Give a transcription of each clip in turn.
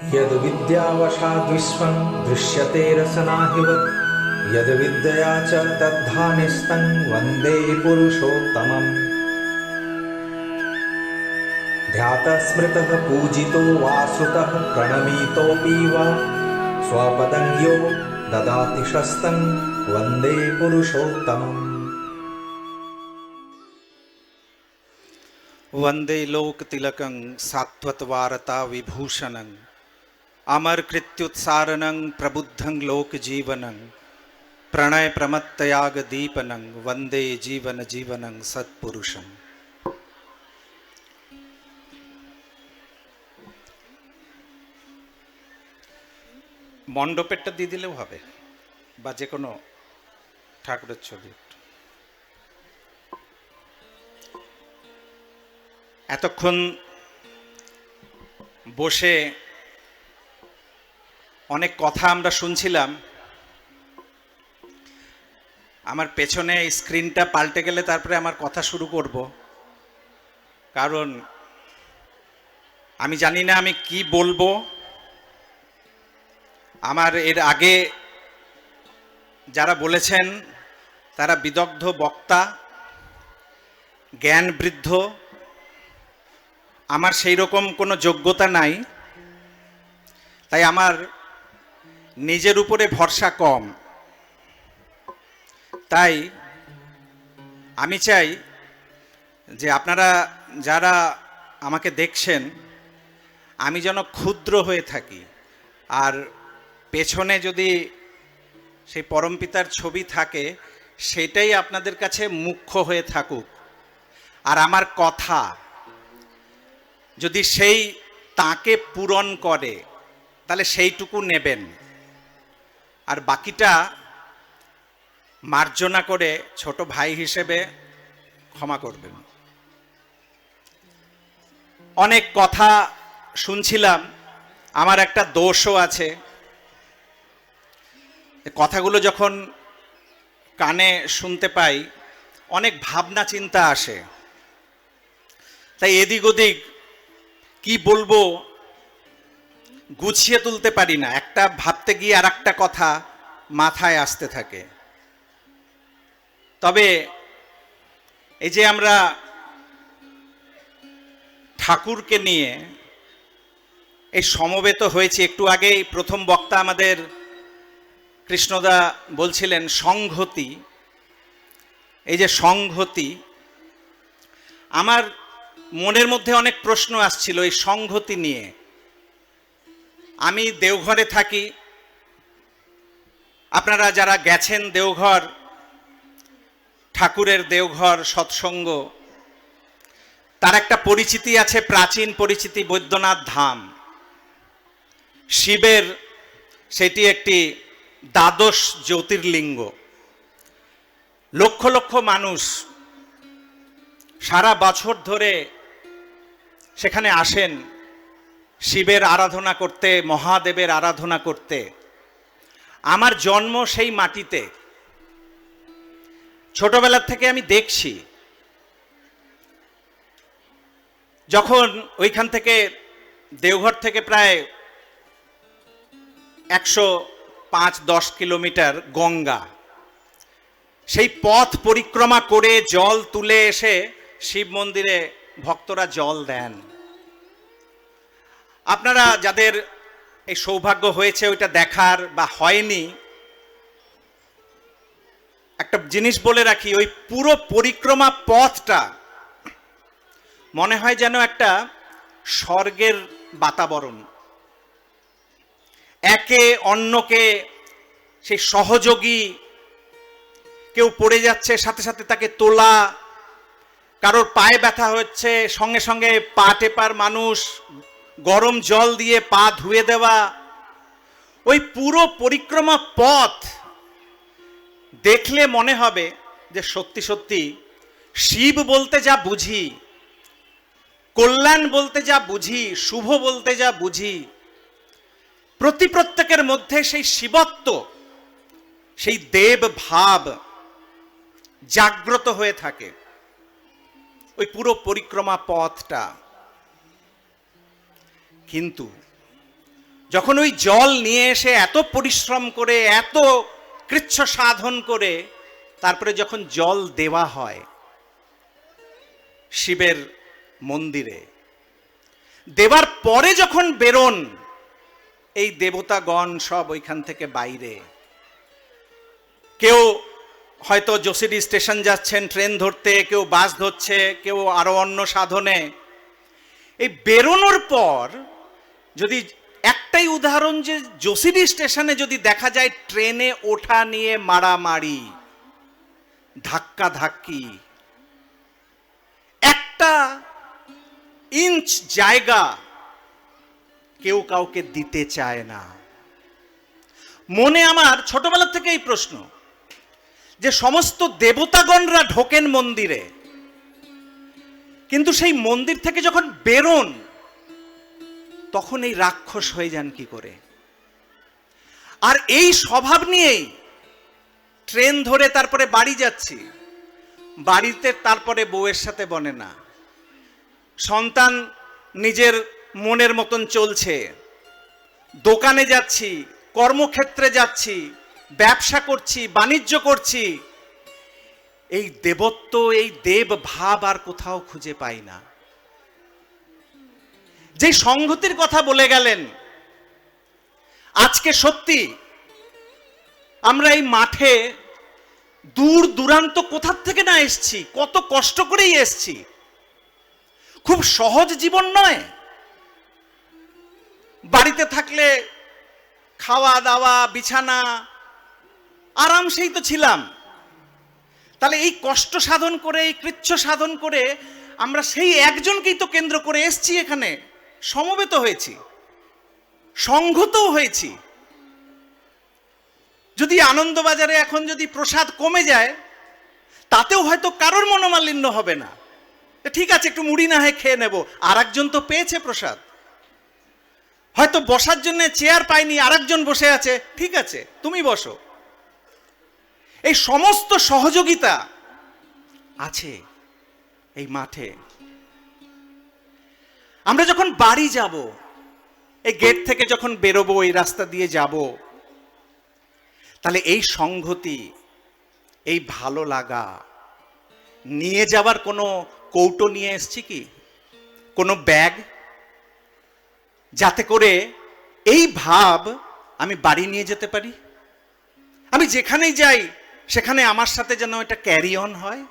यद् विद्यावशाद्विश्वं दृश्यते रसनाहिवत् यद् विद्यया च तद्धान्यस्तं वन्दे पुरुषोत्तमम्। ध्यातः स्मृतः पूजितो वासुतः प्रणमीतोऽपि वा स्वपदं यो ददाति शस्तं वन्दे पुरुषोत्तमम्। वंदे लोक तिलकं सात्वतवारता विभूषणं अमर कृत्युत्सारणं प्रबुद्धं लोक जीवनं प्रणय प्रमत्तयाग दीपनं वंदे जीवन जीवनं सत्पुरुषं। মণ্ডপেরটা দিয়ে দিলেও হবে বা যে কোনো ঠাকুরের ছবি। এতক্ষণ বসে অনেক কথা আমরা শুনছিলাম। আমার পেছনে স্ক্রিনটা পাল্টে গেলে তারপরে আমার কথা শুরু করব, কারণ আমি জানি না আমি কি বলবো। আমার এর আগে যারা বলেছেন তারা বিদগ্ধ বক্তা, জ্ঞান বৃদ্ধ। আমার সেই রকম কোনো যোগ্যতা নাই, তাই আমার নিজের উপরে ভরসা কম। তাই আমি চাই যে আপনারা যারা আমাকে দেখছেন, আমি যেন ক্ষুদ্র হয়ে থাকি, আর পেছনে যদি সেই পরমপিতার ছবি থাকে সেটাই আপনাদের কাছে মুখ্য হয়ে থাকুক। আর আমার কথা যদি সেই তাকে পূরণ করে তাহলে সেইটুকু নেবেন, আর বাকিটা মার্জনা করে ছোট ভাই হিসেবে ক্ষমা করবেন। অনেক কথা শুনছিলাম, আমার একটা দোষও আছে। কথাগুলো যখন কানে শুনতে পাই অনেক ভাবনা চিন্তা আসে, তাই এদিক ওদিক কি বলবো গুছিয়ে তুলতে পারি না। একটা ভাবতে গিয়ে আর একটা কথা মাথায় আসতে থাকে। তবে এই যে আমরা ঠাকুরকে নিয়ে এই সমবেত হয়েছি, একটু আগেই প্রথম বক্তা আমাদের কৃষ্ণদা বলছিলেন সংহতি। এই যে সংহতি, আমার মনের মধ্যে অনেক প্রশ্ন আসছিল এই সংহতি নিয়ে। আমি দেওঘরে থাকি, আপনারা যারা গেছেন দেওঘর, ঠাকুরের দেওঘর সৎসঙ্গ, তার একটা পরিচিতি আছে, প্রাচীন পরিচিতি, বৈদ্যনাথ ধাম। শিবের সেটি একটি দ্বাদশ জ্যোতির্লিঙ্গ। লক্ষ লক্ষ মানুষ সারা বছর ধরে সেখানে আসেন শিবের আরাধনা করতে, মহাদেবের আরাধনা করতে। আমার জন্ম সেই মাটিতে। ছোটবেলার থেকে আমি দেখছি, যখন ওইখান থেকে দেওঘর থেকে প্রায় 105-10 কিলোমিটার গঙ্গা, সেই পথ পরিক্রমা করে জল তুলে এসে শিব মন্দিরে ভক্তরা জল দেন। আপনারা যাদের এই সৌভাগ্য হয়েছে ওইটা দেখার বা হয়নি, একটা জিনিস বলে রাখি, ওই পুরো পরিক্রমা পথটা মনে হয় যেন একটা স্বর্গের বাতাবরণ। একে অন্যকে সেই সহযোগী, কেউ পড়ে যাচ্ছে সাথে সাথে তাকে তোলা, কারোর পায়ে ব্যথা হচ্ছে সঙ্গে সঙ্গে পা টেপার মানুষ, গরম জল দিয়ে পা ধুয়ে দেওয়া। ওই পুরো পরিক্রমা পথ দেখলে মনে হবে যে সত্যি সত্যি শিব বলতে যা বুঝি, কল্যাণ বলতে যা বুঝি, শুভ বলতে যা বুঝি, প্রত্যেকের মধ্যে সেই শিবত্ব, সেই দেব ভাব জাগ্রত হয়ে থাকে ওই পুরো পরিক্রমা পথটা। কিন্তু যখন ওই জল নিয়ে এসে এত পরিশ্রম করে এত কৃচ্ছ সাধন করে তারপরে যখন জল দেওয়া হয় শিবের মন্দিরে, দেবার পরে যখন বেরোন এই দেবতাগণ সব ওইখান থেকে বাইরে, কেউ হয়তো যোশীডি স্টেশন যাচ্ছেন ট্রেন ধরতে, কেউ বাস ধরছে, কেউ আরো অন্য সাধনে, এই বেরোনোর পর যদি একটাই উদাহরণ, যে যোশীডি স্টেশনে যদি দেখা যায় ট্রেনে ওঠা নিয়ে মারামারি, ধাক্কা ধাক্কি, একটা ইঞ্চ জায়গা কেউ কাউকে দিতে চায় না। মনে আমার ছোটবেলা থেকে এই প্রশ্ন, যে সমস্ত দেবতাগণরা ঢোকেন মন্দিরে, কিন্তু সেই মন্দির থেকে যখন বেরোন তখন এই রাক্ষস হয়ে যান কি করে? আর এই স্বভাব নিয়েই ট্রেন ধরে তারপরে বাড়ি যাচ্ছি, বাড়িতে তারপরে বউয়ের সাথে বনে না, সন্তান নিজের মনের মতন চলছে, দোকানে যাচ্ছি, কর্মক্ষেত্রে যাচ্ছি, ব্যবসা করছি, বাণিজ্য করছি, এই দেবত্ব, এই দেব ভাব আর কোথাও খুঁজে পাই না। যে সংহতির কথা বলে গেলেন, আজকে সত্যি আমরা এই মাঠে দূর দূরান্ত কোথার থেকে না এসছি, কত কষ্ট করেই এসছি, খুব সহজ জীবন নয়। বাড়িতে থাকলে খাওয়া দাওয়া, বিছানা, আরাম সেই তো ছিলাম। তাহলে এই কষ্ট সাধন করে, এই কৃচ্ছ সাধন করে আমরা সেই একজনকেই তো কেন্দ্র করে এসছি, এখানে সমবেত হয়েছি, সংহতও হয়েছি। যদি আনন্দবাজারে এখন যদি প্রসাদ কমে যায়, তাতেও হয়তো কারোর মনোমালিন্য হবে না, ঠিক আছে একটু মুড়ি না হয় খেয়ে নেব, আর একজন তো পেয়েছে প্রসাদ, হয়তো বসার জন্য চেয়ার পায়নি, আরেকজন বসে আছে, ঠিক আছে তুমি বসো। এই সমস্ত সহযোগিতা আছে এই মাঠে। আমরা যখন বাড়ি যাব, এই গেট থেকে যখন বেরোবো, এই রাস্তা দিয়ে যাব, তাহলে এই সংহতি, এই ভালো লাগা নিয়ে যাবার কোনো কৌটো নিয়ে এসছি কি, কোনো ব্যাগ, যাতে করে এই ভাব আমি বাড়ি নিয়ে যেতে পারি, আমি যেখানেই যাই সেখানে আমার সাথে যেন এটা ক্যারি অন হয়,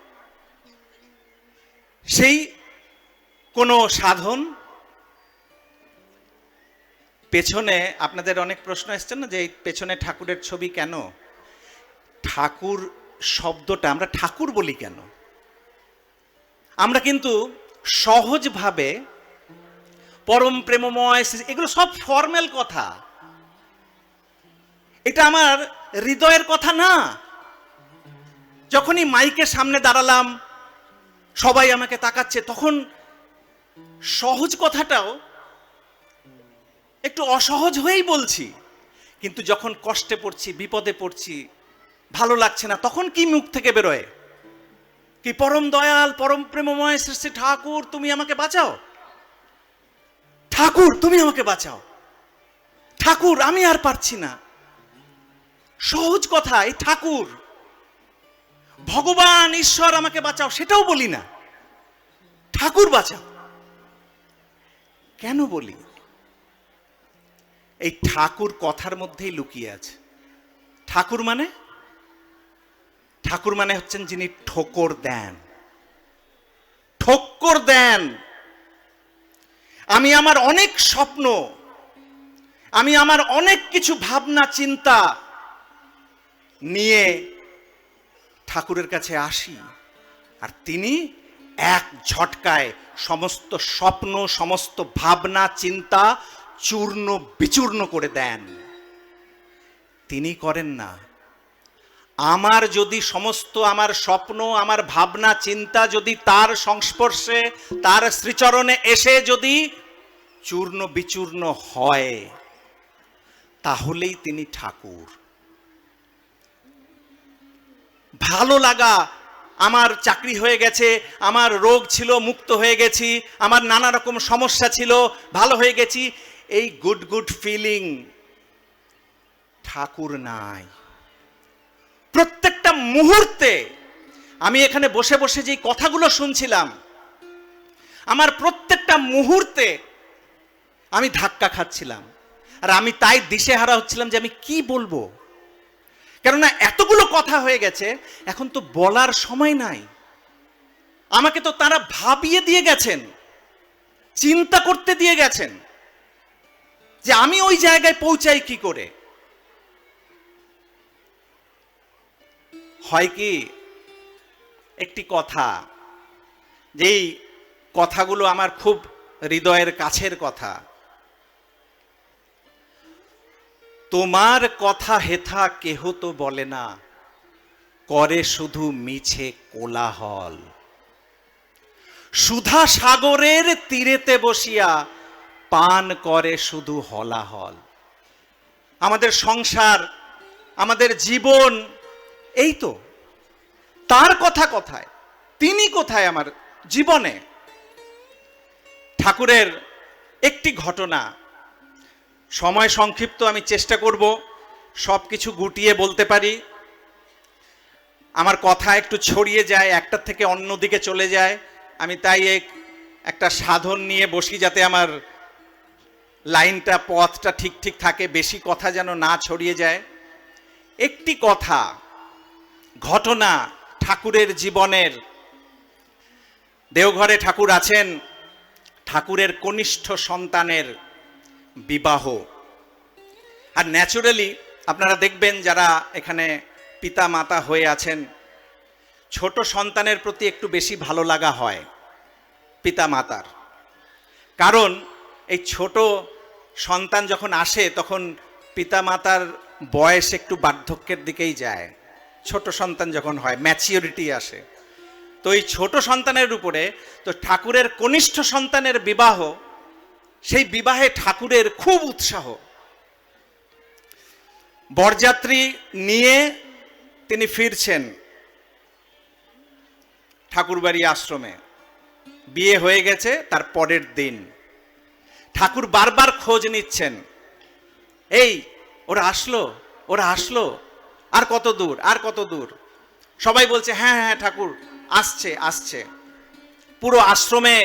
সেই কোনো সাধন। পেছনে আপনাদের অনেক প্রশ্ন এসছে না, যে এই পেছনে ঠাকুরের ছবি কেন? ঠাকুর শব্দটা আমরা ঠাকুর বলি কেন? আমরা কিন্তু সহজভাবে পরম প্রেমময়, এগুলো সব ফর্মাল কথা, এটা আমার হৃদয়ের কথা না। যখনই মাইকের সামনে দাঁড়ালাম, সবাই আমাকে তাকাচ্ছে, তখন সহজ কথাটাও একটু অসহজ হয়েই বলছি, কিন্তু যখন কষ্টে পড়ছি, বিপদে পড়ছি, ভালো লাগছে না, তখন কি মুখ থেকে বেরোয়? কি পরম দয়াল, পরম প্রেমময় শ্রী শ্রী ঠাকুর তুমি আমাকে বাঁচাও, ঠাকুর তুমি আমাকে বাঁচাও, ঠাকুর আমি আর পারছি না। সহজ কথা, এই ঠাকুর, ভগবান ঈশ্বর আমাকে বাঁচাও সেটাও বলি না, ঠাকুর বাঁচাও। কেন বলি? এই ঠাকুর কথার মধ্যেই লুকিয়ে আছে। ঠাকুর মানে, ঠাকুর মানে হচ্ছেন যিনি ঠোকর দেন, ঠোক্কর দেন। আমি আমার অনেক স্বপ্ন, আমি আমার অনেক কিছু ভাবনা চিন্তা নিয়ে ঠাকুরের কাছে আসি, আর তিনি এক ঝটকায় সমস্ত স্বপ্ন, সমস্ত ভাবনা চিন্তা চূর্ণ বিচূর্ণ করে দেন। তিনি করেন না। আমার যদি সমস্ত আমার স্বপ্ন, আমার ভাবনা চিন্তা যদি তার সংস্পর্শে, তার শ্রীচরণে এসে যদি চূর্ণ বিচূর্ণ হয়, তাহলেই তিনি ঠাকুর। ভালো লাগা, আমার চাকরি হয়ে গেছে, আমার রোগ ছিল মুক্ত হয়ে গেছি, আমার নানা রকম সমস্যা ছিল ভালো হয়ে গেছি, এই গুড গুড ফিলিং ঠাকুর নাই। প্রত্যেকটা মুহূর্তে আমি এখানে বসে বসে যে কথাগুলো শুনছিলাম, আমার প্রত্যেকটা মুহূর্তে আমি ধাক্কা খাচ্ছিলাম, আর আমি তাই দিশেহারা হচ্ছিলাম যে আমি কি বলবো। কেননা এতগুলো কথা হয়ে গেছে, এখন তো বলার সময় নাই। আমাকে তো তারা ভাবিয়ে দিয়ে গেছেন, চিন্তা করতে দিয়ে গেছেন যে আমি ওই জায়গায় পৌঁছাই কি করে। হয় কি, একটি কথা, যেই কথাগুলো আমার খুব হৃদয়ের কাছের কথা, তোমার কথা হেথা কেহ তো বলে না, করে শুধু মিছে কোলাহল। সুধা সাগরের তীরেতে বসিয়া পান করে শুধু হলাহল। আমাদের সংসার, আমাদের জীবন, এই তো তার কথা কোথায়, তিনি কোথায় আমার জীবনে। ঠাকুরের একটি ঘটনা, সময় সংক্ষিপ্ত, আমি চেষ্টা করব সবকিছু গুটিয়ে বলতে পারি। আমার কথা একটু ছড়িয়ে যায়, একটার থেকে অন্য দিকে চলে যায়, আমি তাই একটা সাধন নিয়ে বসি যাতে আমার লাইনটা, পথটা ঠিক ঠিক থাকে, বেশি কথা যেন না ছড়িয়ে যায়। একটি কথা, ঘটনা ঠাকুরের জীবনের। দেওঘরে ঠাকুর আছেন, ঠাকুরের কনিষ্ঠ সন্তানের বিবাহ। আর ন্যাচুরালি আপনারা দেখবেন যারা এখানে পিতা মাতা হয়ে আছেন, ছোট সন্তানের প্রতি একটু বেশি ভালো লাগা হয় পিতা মাতার। কারণ এই ছোট সন্তান যখন আসে তখন পিতা মাতার বয়স একটু বার্ধক্যের দিকেই যায়। ছোট সন্তান যখন হয়, ম্যাচিউরিটি আসে। তো এই ছোট সন্তানের উপরে তো ঠাকুরের কনিষ্ঠ সন্তানের বিবাহ, সেই বিবাহে ঠাকুরের খুব উৎসাহ। বরযাত্রী নিয়ে তিনি ফিরছেন ঠাকুরবাড়ি আশ্রমে। বিয়ে হয়ে গেছে তার পরের দিন। ঠাকুর বারবার খোঁজ নিচ্ছেন, এই ওরা আসলো, ওরা আসলো, আর কত দূর, আর কত দূর। সবাই বলছে হ্যাঁ হ্যাঁ ঠাকুর আসছে আসছে। পুরো আশ্রমে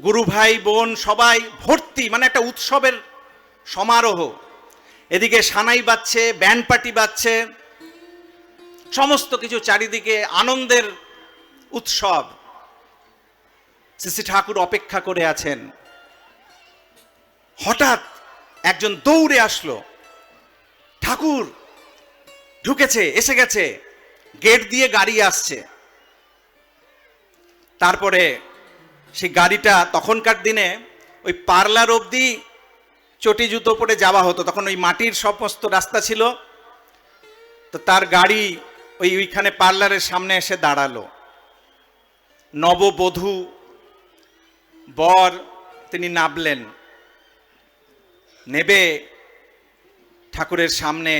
গুরু ভাই বোন সবাই ভর্তি, মানে একটা উৎসবের সমারোহ। এদিকে সানাই বাজছে, ব্যান্ড পার্টি বাজছে, সমস্ত কিছু চারিদিকে আনন্দের উৎসব। শ্রী ঠাকুর অপেক্ষা করে আছেন। হঠাৎ একজন দৌড়ে আসলো, ঠাকুর ঢুকেছে, এসে গেছে। গেট দিয়ে গাড়ি আসছে। তারপরে সেই গাড়িটা, তখনকার দিনে ওই পার্লার অবধি চটি জুতো পরে যাওয়া হতো, তখন ওই মাটির সমস্ত রাস্তা ছিল। তো তার গাড়ি ওইখানে পার্লারের সামনে এসে দাঁড়ালো। নববধূ বর তিনি নামলেন, নেবে ঠাকুরের সামনে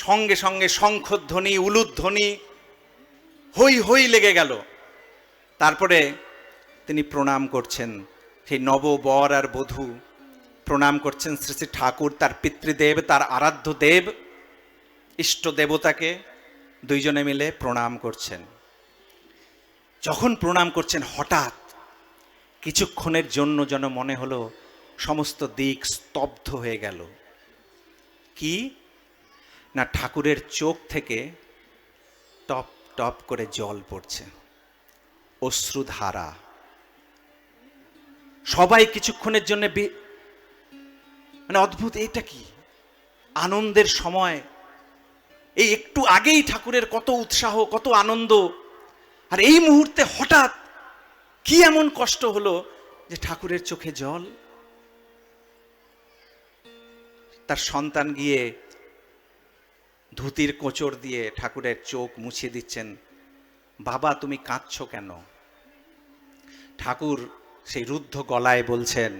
সঙ্গে সঙ্গে শঙ্খধ্বনি, উলুধ্বনি, হই হই লেগে গেল। তারপরে তিনি প্রণাম করছেন, সেই নববর আর বধূ প্রণাম করছেন শ্রী শ্রী ঠাকুর, তার পিতৃদেব, তার আরাধ্য দেব, ইষ্ট দেবতাকে দুইজনে মিলে প্রণাম করছেন। যখন প্রণাম করছেন, হঠাৎ কিছুক্ষণের জন্য যেন মনে হলো সমস্ত দিক স্তব্ধ হয়ে গেল। কি না, ঠাকুরের চোখ থেকে টপ টপ করে জল পড়ছে, অশ্রুধারা। সবাই কিছুক্ষণের জন্য মানে অদ্ভুত, এটা কি আনন্দের সময়, এই একটু আগেই ঠাকুরের কত উৎসাহ, কত আনন্দ, আর এই মুহূর্তে হঠাৎ কি এমন কষ্ট হলো যে ঠাকুরের চোখে জল। তার সন্তান গিয়ে ধুতির কোচর দিয়ে ঠাকুরের চোখ মুছিয়ে দিচ্ছেন। বাবা তুমি কাঁদছো কেন? ঠাকুর সেই রুদ্ধ গলায় বলছেন,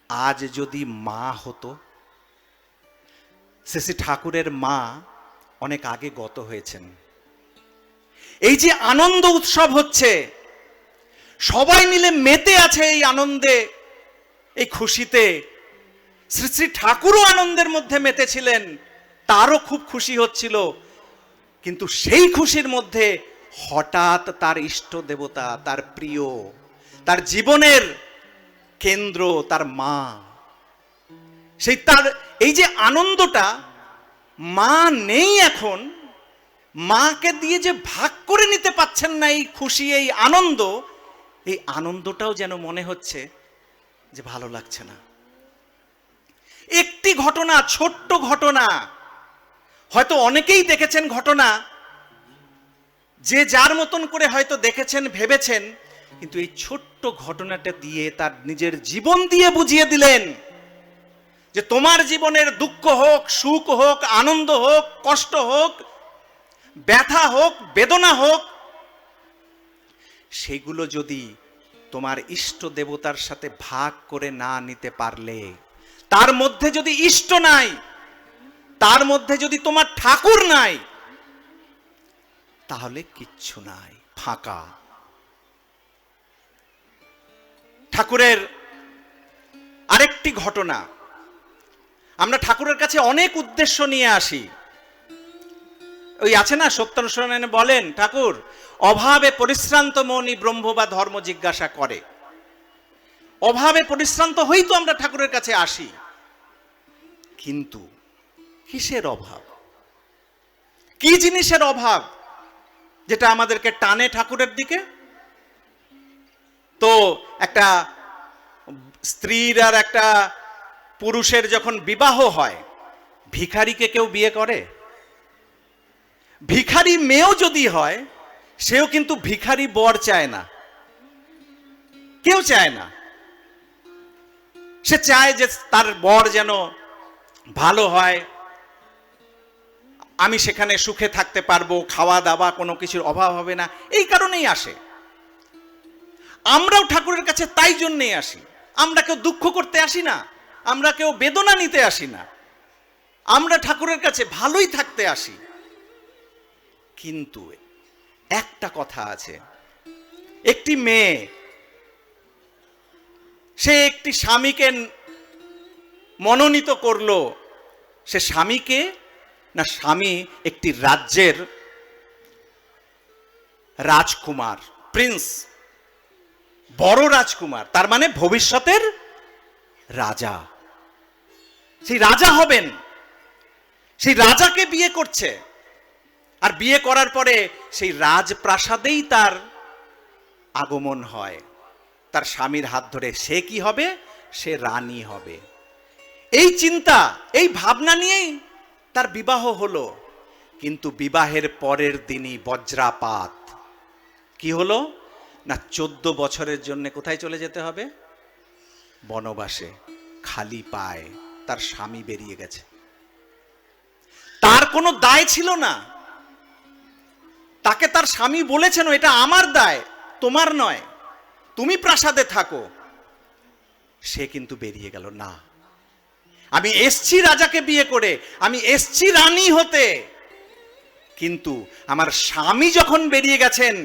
আজ যদি মা হতো। শ্রী ঠাকুরের মা অনেক আগে গত হয়েছেন। এই যে আনন্দ উৎসব হচ্ছে, সবাই মিলে মেতে আছে এই আনন্দে, এই খুশিতে শ্রী শ্রী ঠাকুরও আনন্দের মধ্যে মেতেছিলেন, তারও খুব খুশি হচ্ছিল। কিন্তু সেই খুশির মধ্যে হঠাৎ তার ইষ্ট দেবতা, তার প্রিয়, তার জীবনের কেন্দ্র, তার মা, সেই তার এই যে আনন্দটা, মা নেই এখন, মাকে দিয়ে যে ভাগ করে নিতে পাচ্ছেন না এই খুশি, এই আনন্দটাও যেন মনে হচ্ছে যে ভালো লাগছে না। একটি ঘটনা, ছোট্ট ঘটনা, হয়তো অনেকেই দেখেছেন ঘটনা, যে যার মতন করে হয়তো দেখেছেন, ভেবেছেন, কিন্তু এই ছোট্ট ঘটনাটা দিয়ে তার নিজের জীবন দিয়ে বুঝিয়ে দিলেন যে তোমার জীবনের দুঃখ হোক, সুখ হোক, আনন্দ হোক, কষ্ট হোক, ব্যথা হোক, বেদনা হোক, সেগুলো যদি তোমার ইষ্ট দেবতার সাথে ভাগ করে না নিতে পারলে, তার মধ্যে যদি ইষ্ট নাই, তার মধ্যে যদি তোমার ঠাকুর নাই, তাহলে কিচ্ছু নাই, ফাঁকা। ঠাকুরের আরেকটি ঘটনা, আমরা ঠাকুরের কাছে অনেক উদ্দেশ্য নিয়ে আসি। ওই আছে না, সত্যনারায়ণ বলেন ঠাকুর, অভাবে পরিশ্রান্ত মনি ব্রহ্ম বা ধর্ম জিজ্ঞাসা করে। অভাবে পরিশ্রান্ত হই তো আমরা ঠাকুরের কাছে আসি, কিন্তু কিসের অভাব, কি জিনিসের অভাব যেটা আমাদেরকে টানে ঠাকুরের দিকে? তো একটা স্ত্রীর আর একটা পুরুষের যখন বিবাহ হয়, ভিখারিকে কেউ বিয়ে করে? ভিখারি মেয়েও যদি হয়, সেও কিন্তু ভিখারি বর চায় না, কেউ চায় না। সে চায় যে তার বর যেন ভালো হয়, আমি সেখানে সুখে থাকতে পারবো, খাওয়া দাওয়া কোনো কিছুর অভাব হবে না, এই কারণেই আসে। আমরাও ঠাকুরের কাছে তাই জন্যই আসি। আমরা কেউ দুঃখ করতে আসি না, আমরা কেউ বেদনা নিতে আসি না, আমরা ঠাকুরের কাছে ভালোই থাকতে আসি। কিন্তু একটা কথা আছে, একটি মেয়ে, সে একটি স্বামীকে মনোনীত করলো। সে স্বামীকে না, স্বামী একটি রাজ্যের রাজকুমার, প্রিন্স, বড় রাজকুমার, তার মানে ভবিষ্যতের রাজা। সেই রাজা হবেন, সেই রাজাকে বিয়ে করছে। আর বিয়ে করার পরে সেই রাজপ্রাসাদেই তার আগমন হয়, তার স্বামীর হাত ধরে। সে কি হবে? সে রানী হবে। এই চিন্তা, এই ভাবনা নিয়েই তার বিবাহ হলো। কিন্তু বিবাহের পরের দিনই বজ্রাপাত। কি হলো না, 14 বছরের জন্য কোথায় চলে যেতে হবে? বনবাসে, খালি পায়ে। তার স্বামী বেরিয়ে গেছে। তার কোনো দায় ছিল না, তাকে তার স্বামী বলেছেন এটা আমার দায়, তোমার নয়, তুমি প্রাসাদে থাকো। সে কিন্তু বেরিয়ে গেল, না, আমি এসছি রাজাকে বিয়ে করে, আমি এসছি রানী হতে, কিন্তু আমার স্বামী যখন বেরিয়ে গেছেন,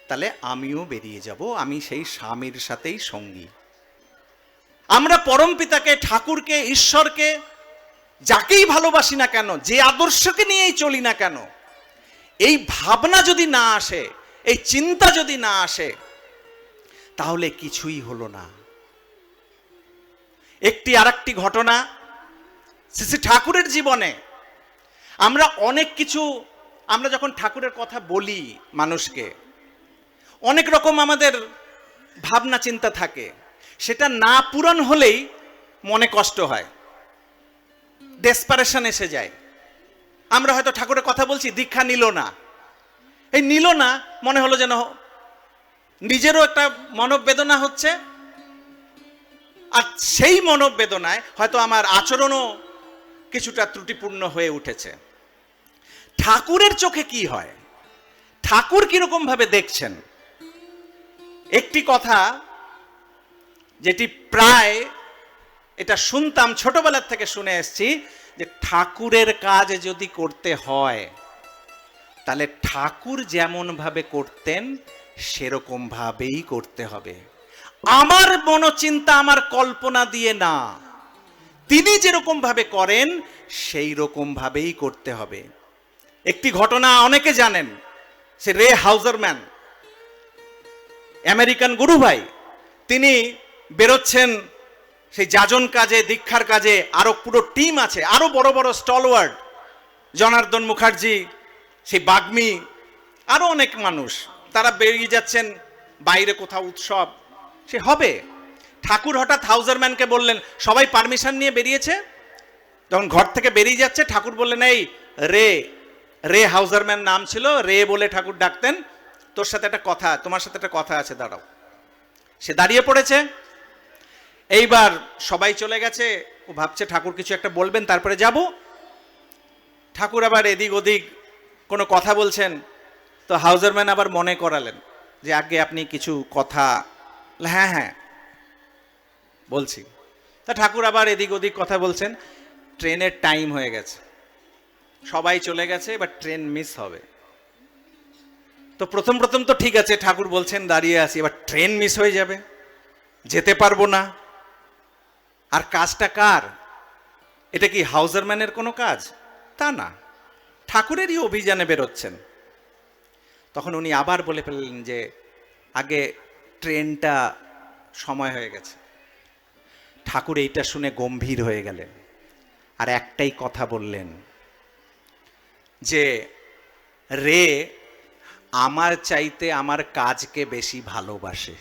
তাহলে আমিও বেরিয়ে যাব, আমি সেই স্বামীর সাথেই সঙ্গী। আমরা পরমপিতাকে, ঠাকুরকে, ঈশ্বরকে, যাকেই ভালোবাসি না কেন, যে আদর্শকে নিয়েই চলি না কেন, এই ভাবনা যদি না আসে, এই চিন্তা যদি না আসে, তাহলে কিছুই হলো না। একটি আরেকটি ঘটনা শ্রী ঠাকুরের জীবনে। আমরা অনেক কিছু, আমরা যখন ঠাকুরের কথা বলি মানুষকে, অনেক রকম আমাদের ভাবনা চিন্তা থাকে, সেটা না পূরণ হলেই মনে কষ্ট হয়, ডেসপারেশন এসে যায়। আমরা হয়তো ঠাকুরের কথা বলছি, দীক্ষা নিল না, এই নিল না, মনে হলো যেন নিজেরও একটা মনোবেদনা হচ্ছে, আর সেই মনোবেদনায় হয়তো আমার আচরণও কিছুটা ত্রুটিপূর্ণ হয়ে উঠেছে। ঠাকুরের চোখে কি হয়, ঠাকুর কিরকম ভাবে দেখছেন? একটি কথা যেটি প্রায় এটা শুনতাম, ছোটবেলার থেকে শুনে এসেছি, যে ঠাকুরের কাজ যদি করতে হয়, তাহলে ঠাকুর যেমন ভাবে করতেন সেরকম ভাবেই করতে হবে। আমার মনোচিন্তা, আমার কল্পনা দিয়ে না, তিনি যেরকম ভাবে করেন সেই রকম ভাবেই করতে হবে। একটি ঘটনা অনেকে জানেন, সে রে হাউজারম্যান, আমেরিকান গুরু ভাই। তিনি বেরোচ্ছেন সেই যাজন কাজে, দীক্ষার কাজে, আরো পুরো টিম আছে, আরো বড় বড় স্টলওয়ার্ড, জনার্দন মুখার্জি, সেই বাগ্মী, আরো অনেক মানুষ, তারা বেরিয়ে যাচ্ছেন বাইরে কোথাও উৎসব সে হবে। ঠাকুর হঠাৎ হাউজারম্যানকে বললেন, সবাই পারমিশন নিয়ে বেরিয়েছে, যখন ঘর থেকে বেরিয়ে যাচ্ছে ঠাকুর বললেন, এই রে, রে হাউজারম্যান নাম ছিল, রে বলে ঠাকুর ডাকতেন, তোর সাথে একটা কথা, তোমার সাথে একটা কথা আছে, দাঁড়াও। সে দাঁড়িয়ে পড়েছে। এইবার সবাই চলে গেছে, ও ভাবছে ঠাকুর কিছু একটা বলবেন তারপরে যাব। ঠাকুর আবার এদিক ওদিক কোনো কথা বলছেন, তো হাউজারম্যান আবার মনে করালেন যে আগে আপনি কিছু কথা, হ্যাঁ হ্যাঁ বলছি। তা ঠাকুর আবার এদিক ওদিক কথা বলছেন। ট্রেনের টাইম হয়ে গেছে, সবাই চলে গেছে, এবার ট্রেন মিস হবে। তো প্রথম প্রথম তো ঠিক আছে, ঠাকুর বলছেন দাঁড়িয়ে আছি, এবার ট্রেন মিস হয়ে যাবে, যেতে পারবো না। আর কাজটা কার? এটা কি হাউজারম্যানের কোনো কাজ? তা না, ঠাকুরেরই অভিযানে বেরোচ্ছেন। তখন উনি আবার বলে ফেললেন যে আগে ট্রেনটা সময় হয়ে গেছে। ঠাকুর এইটা শুনে গম্ভীর হয়ে গেলেন, আর একটাই কথা বললেন যে রে আমার চাইতে আমার কাজকে বেশি ভালোবাসে,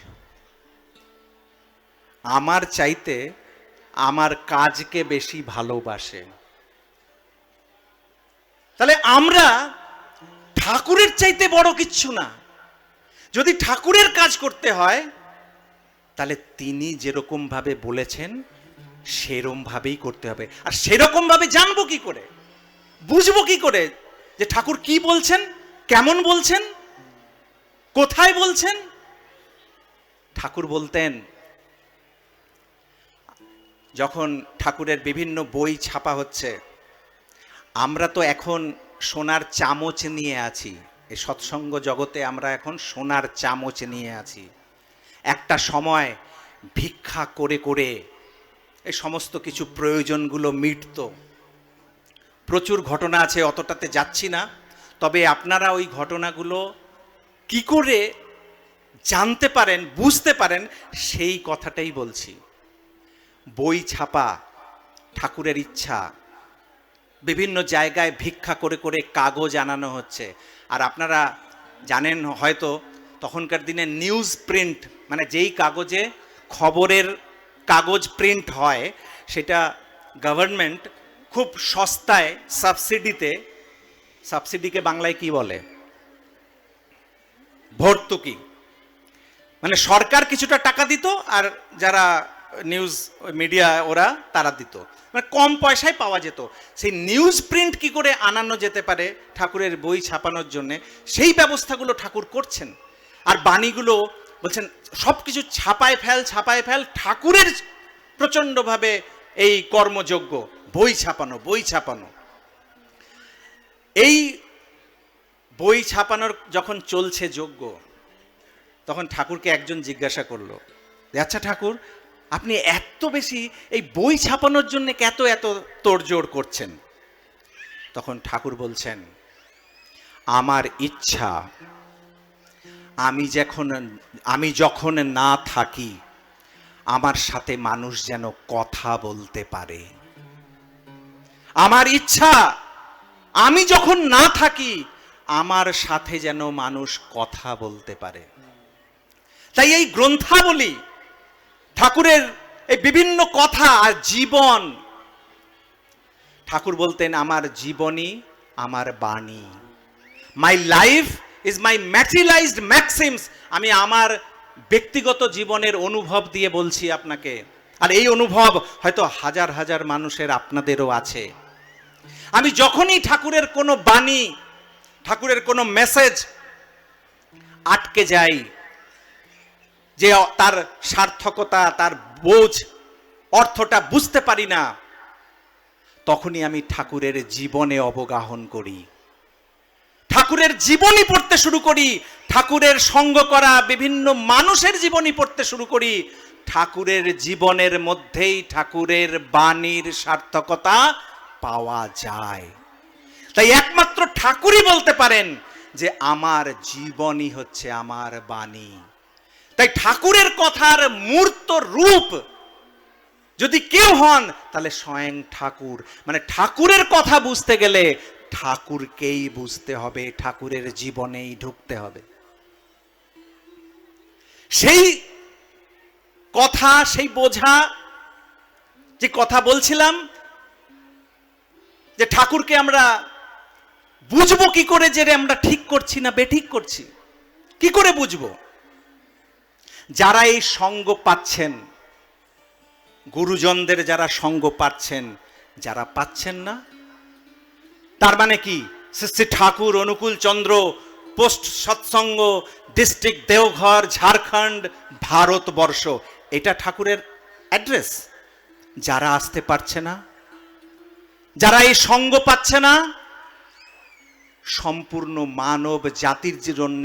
আমার চাইতে আমার কাজকে বেশি ভালোবাসে। তাহলে আমরা ঠাকুরের চাইতে বড় কিচ্ছু না। যদি ঠাকুরের কাজ করতে হয় তাহলে তিনি যেরকম ভাবে বলেছেন সেরকম ভাবেই করতে হবে। আর সেরকম ভাবে জানবো কি করে, বুঝবো কি করে যে ঠাকুর কি বলছেন, কেমন বলছেন, কোথায় বলছেন? ঠাকুর বলতেন, যখন ঠাকুরের বিভিন্ন বই ছাপা হচ্ছে, আমরা তো এখন সোনার চামচ নিয়ে আছি, এই সৎসঙ্গ জগতে আমরা এখন সোনার চামচ নিয়ে আছি। একটা সময় ভিক্ষা করে করে এই সমস্ত কিছু প্রয়োজনগুলো মিটতো। প্রচুর ঘটনা আছে, অতটাতে যাচ্ছি না। তবে আপনারা ওই ঘটনাগুলো কি করে জানতে পারেন, বুঝতে পারেন, সেই কথাটাই বলছি। বই ছাপা, ঠাকুরের ইচ্ছা, বিভিন্ন জায়গায় ভিক্ষা করে করে কাগজ আনানো হচ্ছে। আর আপনারা জানেন হয়তো, তখনকার দিনে নিউজ প্রিন্ট, মানে যেই কাগজে খবরের কাগজ প্রিন্ট হয়, সেটা গভর্নমেন্ট খুব সস্তায় সাবসিডিতে, সাবসিডিকে বাংলায় কি বলে, ভর্তুকি, মানে সরকার কিছুটা টাকা দিত আর যারা নিউজ মিডিয়া ওরা তারা দিত, মানে কম পয়সায় পাওয়া যেত। সেই নিউজ প্রিন্ট কি করে আনানো যেতে পারে ঠাকুরের বই ছাপানোর জন্য, সেই ব্যবস্থাগুলো ঠাকুর করছেন। আর বাণীগুলো বলছেন সব কিছু ছাপায় ফেল, ছাপায় ফেল। ঠাকুরের প্রচণ্ডভাবে এই কর্মযোগ্য, বই ছাপানো, বই ছাপানো। এই বই ছাপানোর যখন চলছে যজ্ঞ, তখন ঠাকুরকে একজন জিজ্ঞাসা করলো, আচ্ছা ঠাকুর, আপনি এত বেশি এই বই ছাপানোর জন্য এত এত তোড়জোড় করছেন? তখন ঠাকুর বলছেন, আমার ইচ্ছা আমি যখন না থাকি আমার সাথে মানুষ যেন কথা বলতে পারে। আমার ইচ্ছা আমি যখন না থাকি আমার সাথে যেন মানুষ কথা বলতে পারে। তাই এই গ্রন্থাবলী, ঠাকুরের এই বিভিন্ন কথা আর জীবন, ঠাকুর বলতেন আমার জীবনী আমার বাণী, my life is my materialised maxims. আমি আমার ব্যক্তিগত জীবনের অনুভব দিয়ে বলছি আপনাকে, আর এই অনুভব হয়তো হাজার হাজার মানুষের, আপনাদেরও আছে। আমি যখনই ঠাকুরের কোনো বাণী, ঠাকুরের কোনো মেসেজ আটকে যাই, যে তার সার্থকতা, তার বোঝ, অর্থটা বুঝতে পারি না, তখনই আমি ঠাকুরের জীবনে অবগাহন করি। ঠাকুরের জীবনী পড়তে শুরু করি, ঠাকুরের সঙ্গ করা বিভিন্ন মানুষের জীবনী পড়তে শুরু করি, ঠাকুরের জীবনের মধ্যেই ঠাকুরের বাণীর সার্থকতা পাওয়া যায়। তাই একমাত্র ঠাকুরই বলতে পারেন যে আমার জীবনই হচ্ছে আমার বাণী। তাই ঠাকুরের কথার মূর্ত রূপ যদি কেউ হন তাহলে স্বয়ং ঠাকুর। মানে ঠাকুরের কথা বুঝতে গেলে ঠাকুরকেই বুঝতে হবে, ঠাকুরের জীবনেই ঢুকতে হবে। সেই কথা, সেই বোঝা, যে কথা বলছিলাম যে ঠাকুরকে আমরা বুঝবো কি করে যে আমরা ঠিক করছি না বেঠিক করছি, কি করে বুঝবো? যারা এই সঙ্গ পাচ্ছেন, গুরুজনদের যারা সঙ্গ পাচ্ছেন, যারা পাচ্ছেন না, তার মানে কি শ্রী ঠাকুর অনুকূল চন্দ্র, পোস্ট সৎসঙ্গ, ডিস্ট্রিক্ট দেওঘর, ঝাড়খণ্ড, ভারতবর্ষ, এটা ঠাকুরের অ্যাড্রেস। যারা আসতে পারছে না, যারা এই সঙ্গ পাচ্ছে না, সম্পূর্ণ মানব জাতির জন্য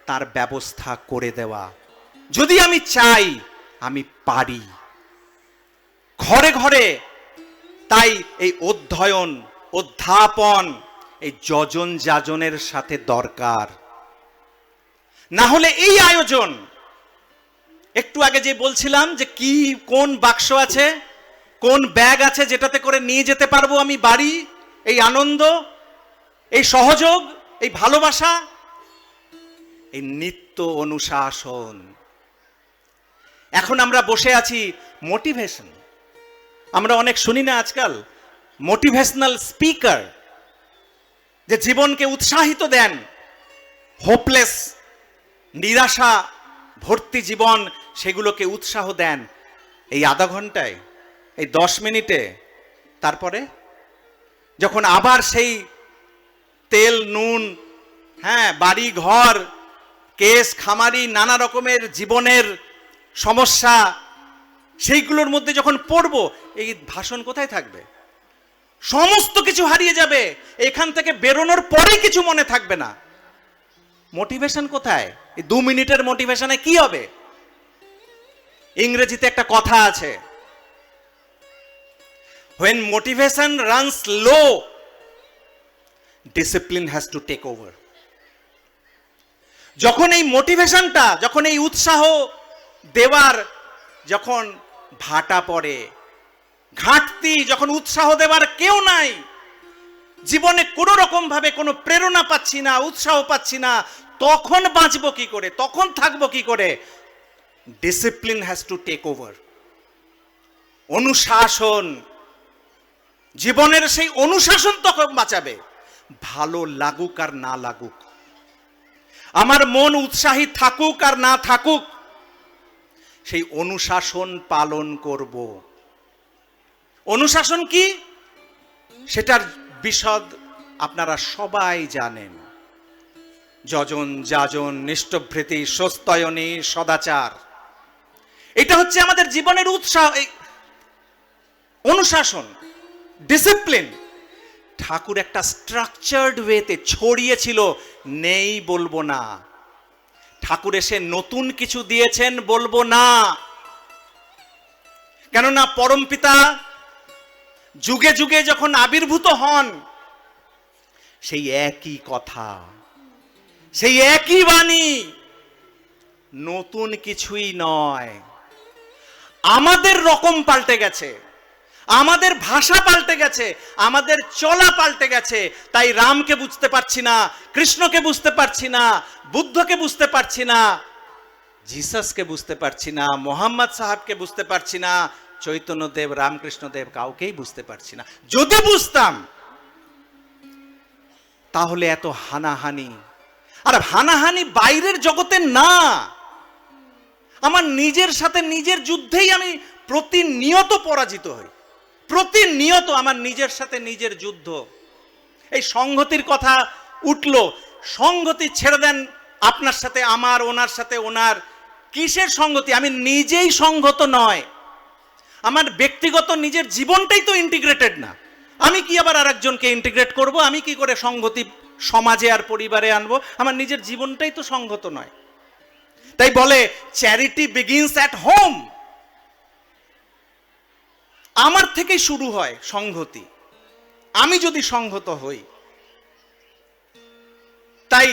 তার ব্যবস্থা করে দেওয়া। যদি আমি চাই, আমি পারি। ঘরে ঘরে তাই এই অধ্যয়ন, অধ্যাপন, এই যজন যাজনের সাথে দরকার। না হলে এই আয়োজন, একটু আগে যে বলছিলাম যে কি কোন বাক্স আছে, কোন ব্যাগ আছে যেটাতে করে নিয়ে যেতে পারবো আমি বাড়ি, এই আনন্দ, এই সহযোগ, এই ভালোবাসা, এই নিত্য অনুশাসন। এখন আমরা বসে আছি মোটিভেশন। আমরা অনেক শুনি না আজকাল মোটিভেশনাল স্পিকার, যে জীবনকে উৎসাহিত দেন। হোপলেস, নিরাশা ভর্তি জীবন, সেগুলোকে উৎসাহ দেন এই আধা ঘন্টায়, এই 10 মিনিটে। তারপরে যখন আবার সেই তেল নুন, হ্যাঁ, বাড়ি ঘর, কেস খামারি, নানা রকমের জীবনের সমস্যা, সেইগুলোর মধ্যে যখন পড়বো, এই ভাষণ কোথায় থাকবে? সমস্ত কিছু হারিয়ে যাবে। এখান থেকে বেরোনোর পরেই কিছু মনে থাকবে না। মোটিভেশন কোথায়? এই 2 মিনিটের মোটিভেশনে কি হবে? ইংরেজিতে একটা কথা আছে, when motivation runs low, discipline has to take over. যখন এই মোটিভেশনটা, যখন এই উৎসাহ দেওয়ার যখন ভাটা পড়ে, ঘাটতি, যখন উৎসাহ দেওয়ার কেউ নাই, জীবনে কোনো রকম ভাবে কোনো প্রেরণা পাচ্ছি না, উৎসাহ পাচ্ছি না, তখন বাঁচবো কি করে, তখন থাকবো কি করে? Discipline has to take over. অনুশাসন, জীবনের সেই অনুশাসন তখন বাঁচাবে। ভালো লাগুক আর না লাগুক, আমার মন উৎসাহী থাকুক আর না থাকুক, সেই অনুশাসন পালন করব। অনুশাসন কি সেটার বিশদ আপনারা সবাই জানেন। যজন যাজন, নিষ্ঠভৃতি, সস্তয়নী, সদাচার, এটা হচ্ছে আমাদের জীবনের উৎসাহ, অনুশাসন, ডিসিপ্লিন। ঠাকুর একটা স্ট্রাকচার্ড ওয়েতে ছড়িয়েছিল, নেই বলবো না। ঠাকুর এসে নতুন কিছু দিয়েছেন বলবো না, কেননা পরমপিতা যুগে যুগে যখন আবির্ভূত হন, সেই একই কথা, সেই একই বাণী, নতুন কিছুই নয়। আমাদের রকম পাল্টে গেছে, আমাদের ভাষা পাল্টে গেছে, আমাদের চলা পাল্টে গেছে। তাই রামকে বুঝতে পারছি না, কৃষ্ণকে বুঝতে পারছি না, বুদ্ধকে বুঝতে পারছি না, জিসাসকে বুঝতে পারছি না, মোহাম্মদ সাহাবকে বুঝতে পারছি না, চৈতন্যদেব, রামকৃষ্ণদেব, কাউকেই বুঝতে পারছি না। যদি বুঝতাম তাহলে এত হানাহানি। আর হানাহানি বাইরের জগতে না, আমার নিজের সাথে নিজের যুদ্ধেই আমি প্রতিনিয়ত পরাজিত হই। প্রতিনিয়ত আমার নিজের সাথে নিজের যুদ্ধ। এই সংহতির কথা উঠলো, সংহতি ছেড়ে দেন, আপনার সাথে আমার, ওনার সাথে ওনার, কিসের সংহতি? আমি নিজেই সংহত নয়। আমার ব্যক্তিগত নিজের জীবনটাই তো ইন্টিগ্রেটেড না। আমি কি আবার আরেকজনকে ইন্টিগ্রেট করব? আমি কি করে সংহতি সমাজে আর পরিবারে আনবো? আমার নিজের জীবনটাই তো সংহত নয়। তাই বলে চ্যারিটি বিগিনস অ্যাট হোম। আমার থেকেই শুরু হয় সংহতি, আমি যদি সংহত হই। তাই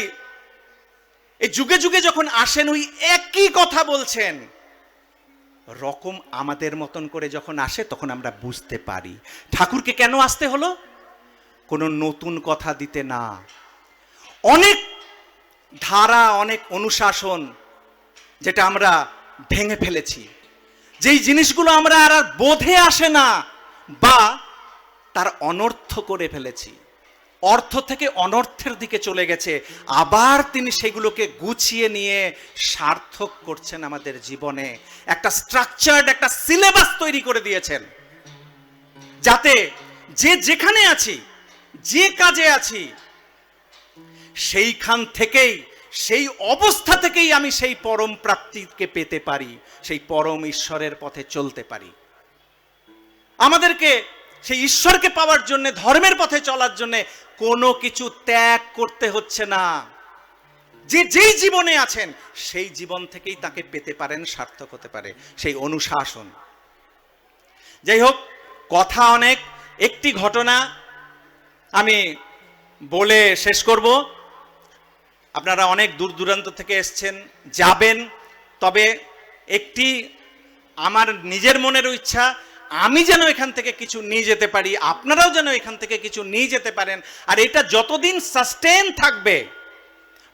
এই যুগে যুগে যখন আসেন ওই একই কথা বলছেন, রকম আমাদের মতন করে যখন আসে তখন আমরা বুঝতে পারি ঠাকুরকে কেন আসতে হলো। কোনো নতুন কথা দিতে না, অনেক ধারা, অনেক অনুশাসন যেটা আমরা ভেঙে ফেলেছি, যেই জিনিসগুলো আমরা আর বোধে আসে না বা তার অনর্থ করে ফেলেছি, অর্থ থেকে অনর্থের দিকে চলে গেছে, আবার তিনি সেগুলোকে গুছিয়ে নিয়ে সার্থক করছেন আমাদের জীবনে। একটা স্ট্রাকচার্ড একটা সিলেবাস তৈরি করে দিয়েছেন, যাতে যে যেখানে আছি, যে কাজে আছি, সেইখান থেকেই, সেই অবস্থা থেকেই আমি সেই পরম প্রাপ্তিকে পেতে পারি, সেই পরম ঈশ্বরের পথে চলতে পারি। আমাদেরকে সেই ঈশ্বরকে পাওয়ার জন্য, ধর্মের পথে চলার জন্য কোনো কিছু ত্যাগ করতে হচ্ছে না। যে যেই জীবনে আছেন সেই জীবন থেকেই তাকে পেতে পারেন, সার্থক হতে পারে সেই অনুশাসন। যাই হোক, কথা অনেক, একটি ঘটনা আমি বলে শেষ করব। আপনারা অনেক দূর দূরান্ত থেকে এসছেন, যাবেন, তবে একটি আমার নিজের মনের ইচ্ছা, আমি যেন এখান থেকে কিছু নিয়ে যেতে পারি, আপনারাও যেন এখান থেকে কিছু নিয়ে যেতে পারেন। আর এটা যতদিন সাস্টেন থাকবে,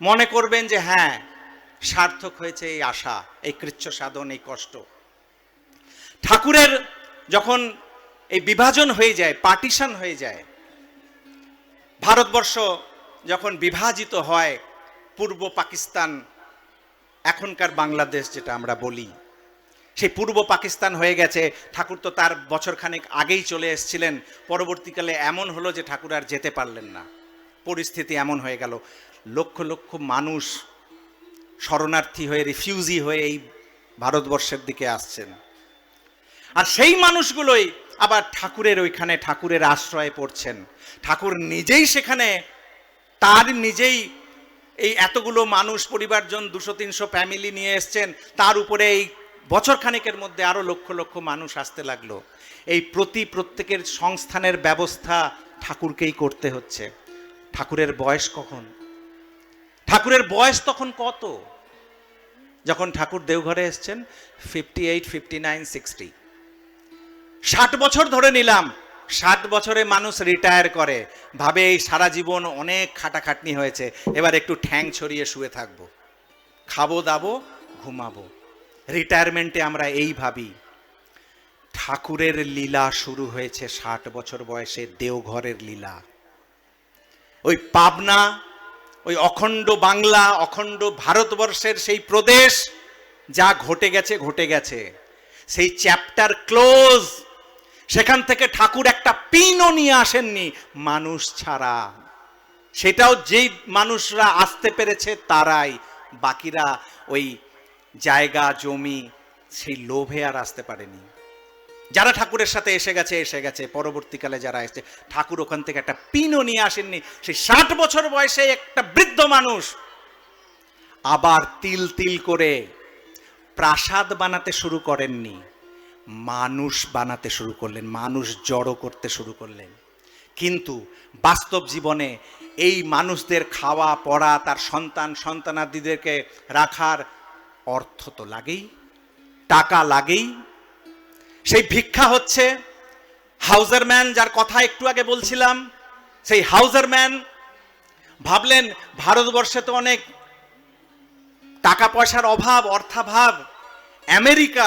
মনে করবেন যে হ্যাঁ, সার্থক হয়েছে এই আশা, এই কৃচ্ছ সাধন, এই কষ্ট। ঠাকুরের যখন এই বিভাজন হয়ে যায়, পার্টিশন হয়ে যায়, ভারতবর্ষ যখন বিভাজিত হয়, পূর্ব পাকিস্তান, এখনকার বাংলাদেশ যেটা আমরা বলি, সেই পূর্ব পাকিস্তান হয়ে গেছে। ঠাকুর তো তার বছরখানেক আগেই চলে এসেছিলেন। পরবর্তীকালে এমন হলো যে ঠাকুর আর যেতে পারলেন না, পরিস্থিতি এমন হয়ে গেল। লক্ষ লক্ষ মানুষ শরণার্থী হয়ে, রিফিউজি হয়ে এই ভারতবর্ষের দিকে আসছেন। আর সেই মানুষগুলোই আবার ঠাকুরের ওইখানে ঠাকুরের আশ্রয়ে পড়ছেন। ঠাকুর নিজেই সেখানে তার নিজেই এই এতগুলো মানুষ, পরিবারজন, 200-300 ফ্যামিলি নিয়ে এসছেন, তার উপরে এই বছর খানেকের মধ্যে আরো লক্ষ লক্ষ মানুষ আসতে লাগলো। এই প্রত্যেকের সংস্থানের ব্যবস্থা ঠাকুরকেই করতে হচ্ছে। ঠাকুরের বয়স কখন? ঠাকুরের বয়স তখন কত যখন ঠাকুর দেওঘরে এসছেন? 58, 59, 60। 60 বছর ধরে নিলাম। 60 বছরে মানুষ রিটায়ার করে, ভাবে এই সারা জীবন অনেক খাটাখাটনি হয়েছে, এবার একটু ঠ্যাং ছড়িয়ে শুয়ে থাকবো, খাবো দাবো, ঘুমাবো। রিটায়ারমেন্টে আমরা এই ভাবি। ঠাকুরের লীলা শুরু হয়েছে 60 বছর বয়সে, দেওঘরের লীলা। ওই পাবনা, ওই অখণ্ড বাংলা, অখণ্ড ভারতবর্ষের সেই প্রদেশ, যা ঘটে গেছে ঘটে গেছে, সেই চ্যাপ্টার ক্লোজ। সেখান থেকে ঠাকুর একটা পিনও নিয়ে আসেননি মানুষ ছাড়া। সেটাও যেই মানুষরা আসতে পেরেছে তারাই, বাকিরা ওই জায়গা জমি সেই লোভে আর আসতে পারেনি। যারা ঠাকুরের সাথে এসে গেছে, পরবর্তীকালে যারা এসেছে, ঠাকুর ওখান থেকে একটা পিনও নিয়ে আসেননি। সেই 60 বছর বয়সে একটা বৃদ্ধ মানুষ আবার তিল তিল করে প্রাসাদ বানাতে শুরু করেননি, মানুষ বানাতে শুরু করলেন, মানুষ জড়ো করতে শুরু করলেন। কিন্তু বাস্তব জীবনে এই মানুষদের খাওয়া পড়া, তার সন্তানাদিদেরকে রাখার অর্থ তো লাগেই, টাকা লাগেই। সেই ভিক্ষা হচ্ছে। হাউজারম্যান, যার কথা একটু আগে বলছিলাম, সেই হাউজারম্যান ভাবলেন ভারতবর্ষে তো অনেক টাকা পয়সার অভাব, অর্থাভাব, আমেরিকা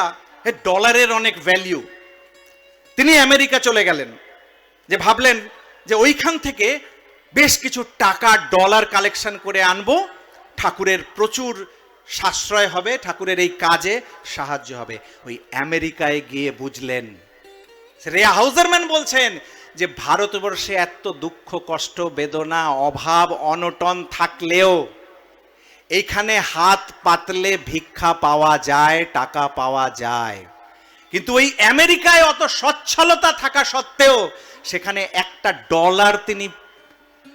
ডলারের অনেক ভ্যালিউ। তিনি আমেরিকা চলে গেলেন, যে ভাবলেন যে ওইখান থেকে বেশ কিছু টাকা, ডলার কালেকশন করে আনবো, ঠাকুরের প্রচুর সাশ্রয় হবে, ঠাকুরের এই কাজে সাহায্য হবে। ওই আমেরিকায় গিয়ে বুঝলেন, রেয়া হাউজারম্যান বলছেন যে ভারতবর্ষে এত দুঃখ, কষ্ট, বেদনা, অভাব, অনটন থাকলেও এইখানে হাত পাতলে ভিক্ষা পাওয়া যায়, টাকা পাওয়া যায়। কিন্তু ওই আমেরিকায় অত সচ্ছলতা থাকা সত্ত্বেও সেখানে একটা ডলার তিনি